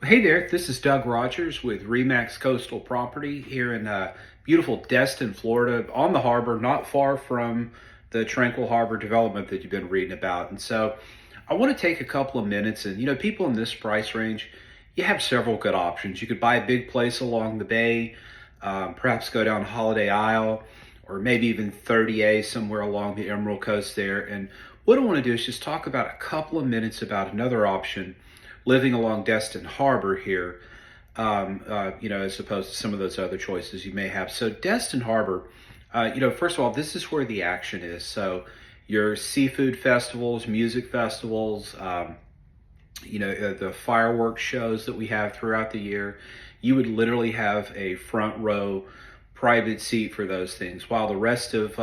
Hey there, this is Doug Rogers with Remax Coastal Property here in beautiful Destin, Florida, on the harbor, not far from the Tranquil Harbor development that you've been reading about. And so I want to take a couple of minutes and, people in this price range, you have several good options. You could buy a big place along the bay, perhaps go down Holiday Isle, or maybe even 30A somewhere along the Emerald Coast there. And what I want to do is just talk about a couple of minutes about another option living along Destin Harbor here, as opposed to some of those other choices you may have. So Destin Harbor, first of all, this is where the action is. So your seafood festivals, music festivals, the fireworks shows that we have throughout the year, you would literally have a front row private seat for those things, while the rest of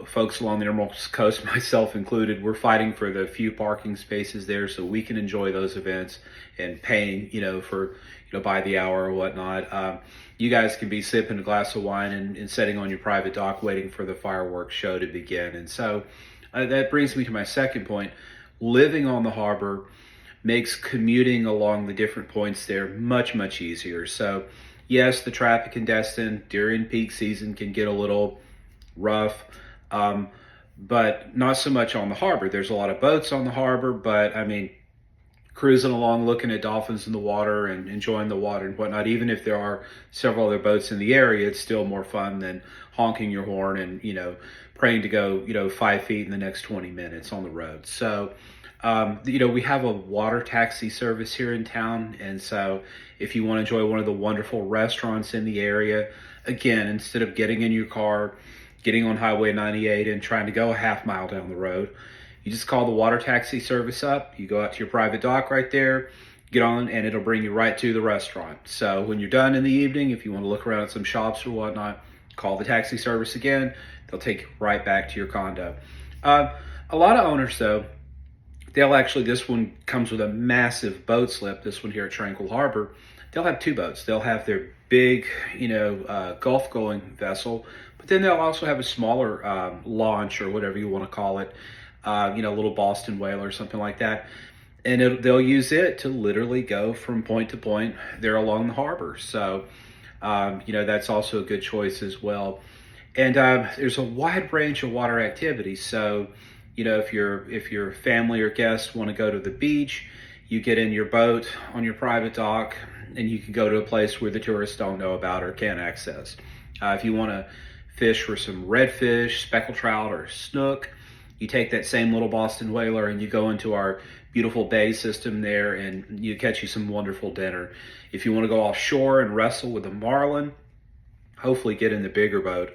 folks along the Emerald Coast, myself included, we're fighting for the few parking spaces there so we can enjoy those events and paying, for, by the hour or whatnot. You guys can be sipping a glass of wine and sitting on your private dock waiting for the fireworks show to begin. And so that brings me to my second point. Living on the harbor makes commuting along the different points there much, much easier. So yes, the traffic in Destin during peak season can get a little rough, but not so much on the harbor. There's a lot of boats on the harbor, but I mean, cruising along, looking at dolphins in the water and enjoying the water and whatnot, even if there are several other boats in the area, it's still more fun than honking your horn and, praying to go, 5 feet in the next 20 minutes on the road. So, we have a water taxi service here in town. And so if you want to enjoy one of the wonderful restaurants in the area, again, instead of getting in your car, getting on Highway 98 and trying to go a half mile down the road, you just call the water taxi service up. You go out to your private dock right there, get on, and it'll bring you right to the restaurant. So when you're done in the evening, if you want to look around at some shops or whatnot, call the taxi service again. They'll take you right back to your condo. A lot of owners, though, this one comes with a massive boat slip, this one here at Tranquil Harbor. They'll have two boats. They'll have their big, Gulf going vessel, but then they'll also have a smaller launch or whatever you want to call it, a little Boston whaler or something like that. And they'll use it to literally go from point to point there along the harbor. So, that's also a good choice as well. And there's a wide range of water activities. So, if your family or guests want to go to the beach, you get in your boat on your private dock and you can go to a place where the tourists don't know about or can't access. If you want to fish for some redfish, speckled trout, or snook, you take that same little Boston whaler and you go into our beautiful bay system there and you catch you some wonderful dinner. If you want to go offshore and wrestle with a marlin, hopefully get in the bigger boat.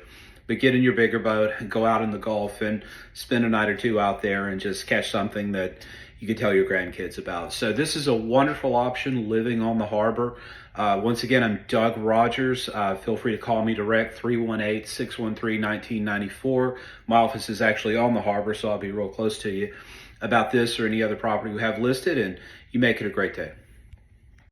But get in your bigger boat and go out in the Gulf and spend a night or two out there and just catch something that you can tell your grandkids about. So this is a wonderful option, living on the harbor. Once again, I'm Doug Rogers. Feel free to call me direct, 318-613-1994. My office is actually on the harbor, so I'll be real close to you about this or any other property we have listed, and you make it a great day.